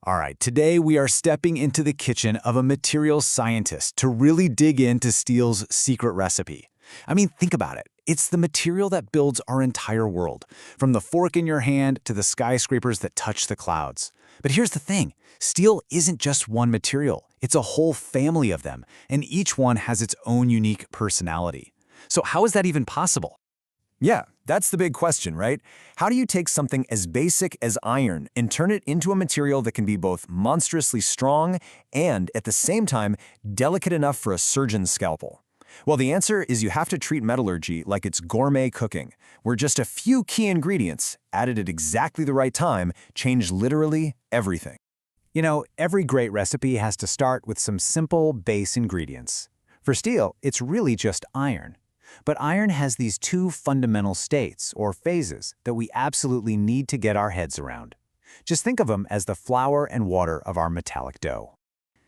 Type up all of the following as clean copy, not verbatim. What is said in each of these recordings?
All right, today we are stepping into the kitchen of a materials scientist to really dig into steel's secret recipe. I mean, think about it. It's the material that builds our entire world, from the fork in your hand to the skyscrapers that touch the clouds. But here's the thing. Steel isn't just one material. It's a whole family of them, and each one has its own unique personality. So how is that even possible? Yeah, that's the big question, right? How do you take something as basic as iron and turn it into a material that can be both monstrously strong and, at the same time, delicate enough for a surgeon's scalpel? Well, the answer is you have to treat metallurgy like it's gourmet cooking, where just a few key ingredients, added at exactly the right time, change literally everything. You know, every great recipe has to start with some simple base ingredients. For steel, it's really just iron. But iron has these two fundamental states, or phases, that we absolutely need to get our heads around. Just think of them as the flour and water of our metallic dough.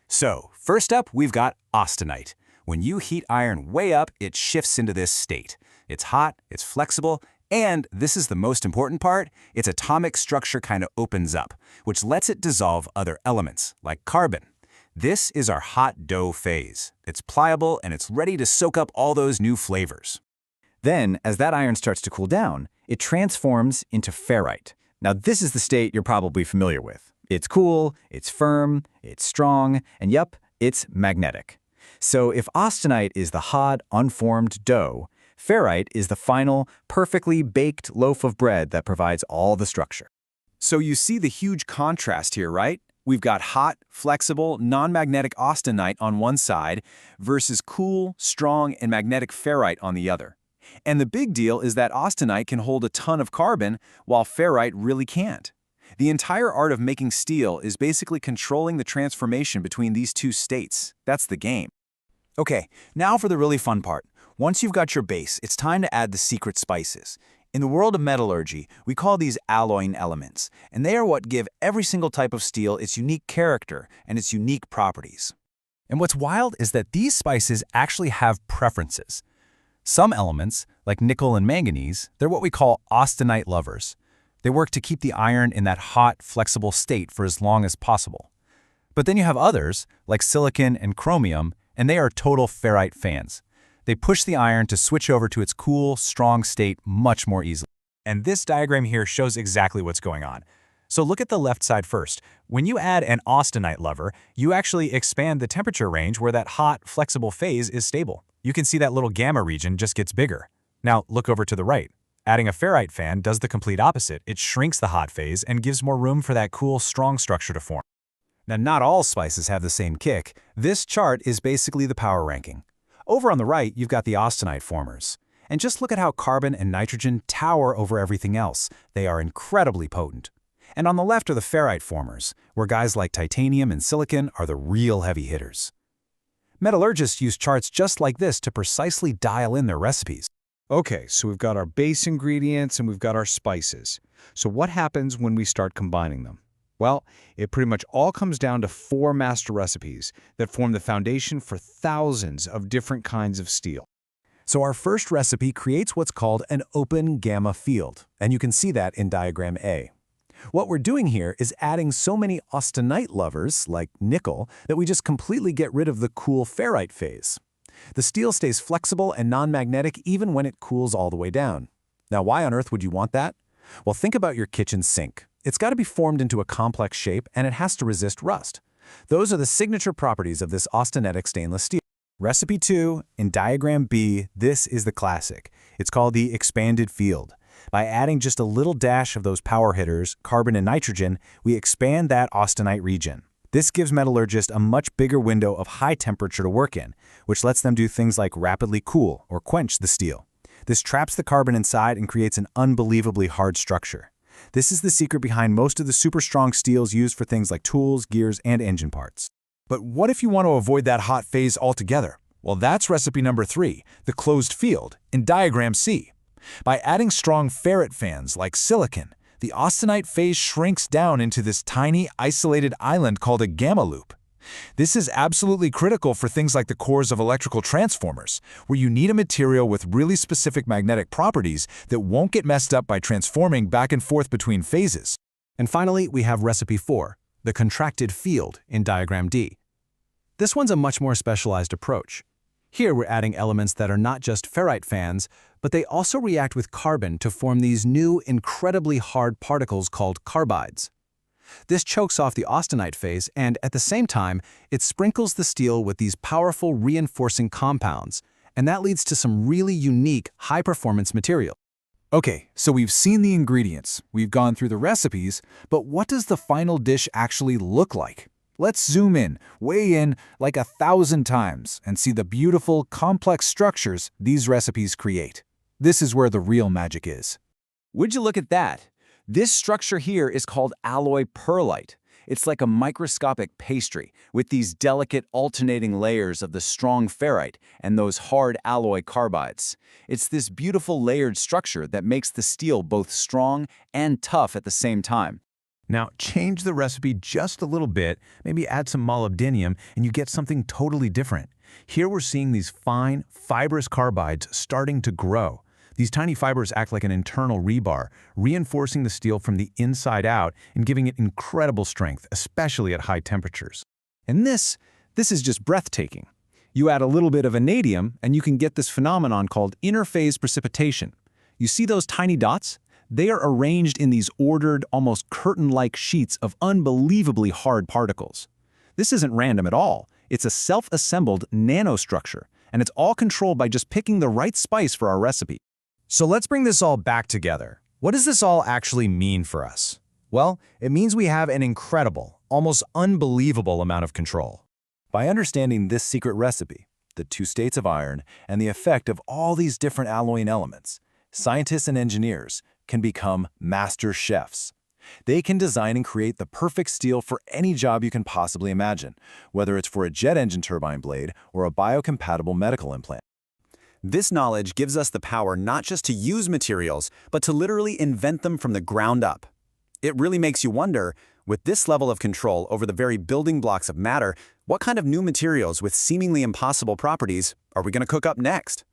So, first up, we've got austenite. When you heat iron way up, it shifts into this state. It's hot, it's flexible, and, this is the most important part, its atomic structure kind of opens up, which lets it dissolve other elements, like carbon. This is our hot dough phase. It's pliable and it's ready to soak up all those new flavors. Then, as that iron starts to cool down, it transforms into ferrite. Now, this is the state you're probably familiar with. It's cool, it's firm, it's strong, and yep, it's magnetic. So if austenite is the hot, unformed dough, ferrite is the final, perfectly baked loaf of bread that provides all the structure. So you see the huge contrast here, right? We've got hot, flexible, non-magnetic austenite on one side versus cool, strong, and magnetic ferrite on the other. And the big deal is that austenite can hold a ton of carbon, while ferrite really can't. The entire art of making steel is basically controlling the transformation between these two states. That's the game. Okay, now for the really fun part. Once you've got your base, it's time to add the secret spices. In the world of metallurgy, we call these alloying elements, and they are what give every single type of steel its unique character and its unique properties. And what's wild is that these spices actually have preferences. Some elements, like nickel and manganese, they're what we call austenite lovers. They work to keep the iron in that hot, flexible state for as long as possible. But then you have others, like silicon and chromium, and they are total ferrite fans. They push the iron to switch over to its cool, strong state much more easily. And this diagram here shows exactly what's going on. So look at the left side first. When you add an austenite lover, you actually expand the temperature range where that hot, flexible phase is stable. You can see that little gamma region just gets bigger. Now look over to the right. Adding a ferrite fan does the complete opposite. It shrinks the hot phase and gives more room for that cool, strong structure to form. Now, not all spices have the same kick. This chart is basically the power ranking. Over on the right, you've got the austenite formers. And just look at how carbon and nitrogen tower over everything else. They are incredibly potent. And on the left are the ferrite formers, where guys like titanium and silicon are the real heavy hitters. Metallurgists use charts just like this to precisely dial in their recipes. Okay, so we've got our base ingredients and we've got our spices. So what happens when we start combining them? Well, it pretty much all comes down to 4 master recipes that form the foundation for thousands of different kinds of steel. So our first recipe creates what's called an open gamma field, and you can see that in diagram A. What we're doing here is adding so many austenite lovers, like nickel, that we just completely get rid of the cool ferrite phase. The steel stays flexible and non-magnetic even when it cools all the way down. Now, why on earth would you want that? Well, think about your kitchen sink. It's got to be formed into a complex shape, and it has to resist rust. Those are the signature properties of this austenitic stainless steel. Recipe 2, in diagram B, this is the classic. It's called the expanded field. By adding just a little dash of those power hitters, carbon and nitrogen, we expand that austenite region. This gives metallurgists a much bigger window of high temperature to work in, which lets them do things like rapidly cool or quench the steel. This traps the carbon inside and creates an unbelievably hard structure. This is the secret behind most of the super strong steels used for things like tools, gears, and engine parts. But what if you want to avoid that hot phase altogether? Well, that's recipe number 3, the closed field, in diagram C. By adding strong ferrite fans like silicon, the austenite phase shrinks down into this tiny, isolated island called a gamma loop. This is absolutely critical for things like the cores of electrical transformers, where you need a material with really specific magnetic properties that won't get messed up by transforming back and forth between phases. And finally, we have recipe 4, the contracted field in diagram D. This one's a much more specialized approach. Here we're adding elements that are not just ferrite fans, but they also react with carbon to form these new, incredibly hard particles called carbides. This chokes off the austenite phase and, at the same time, it sprinkles the steel with these powerful reinforcing compounds, and that leads to some really unique, high-performance material. Okay, so we've seen the ingredients, we've gone through the recipes, but what does the final dish actually look like? Let's zoom in, way in, like 1,000 times, and see the beautiful, complex structures these recipes create. This is where the real magic is. Would you look at that? This structure here is called alloy pearlite. It's like a microscopic pastry with these delicate alternating layers of the strong ferrite and those hard alloy carbides. It's this beautiful layered structure that makes the steel both strong and tough at the same time. Now, change the recipe just a little bit, maybe add some molybdenum, and you get something totally different. Here we're seeing these fine, fibrous carbides starting to grow. These tiny fibers act like an internal rebar, reinforcing the steel from the inside out and giving it incredible strength, especially at high temperatures. And this is just breathtaking. You add a little bit of vanadium, and you can get this phenomenon called interphase precipitation. You see those tiny dots? They are arranged in these ordered, almost curtain-like sheets of unbelievably hard particles. This isn't random at all. It's a self-assembled nanostructure, and it's all controlled by just picking the right spice for our recipe. So let's bring this all back together. What does this all actually mean for us? Well, it means we have an incredible, almost unbelievable amount of control. By understanding this secret recipe, the two states of iron, and the effect of all these different alloying elements, scientists and engineers can become master chefs. They can design and create the perfect steel for any job you can possibly imagine, whether it's for a jet engine turbine blade or a biocompatible medical implant. This knowledge gives us the power not just to use materials, but to literally invent them from the ground up. It really makes you wonder, with this level of control over the very building blocks of matter, what kind of new materials with seemingly impossible properties are we going to cook up next?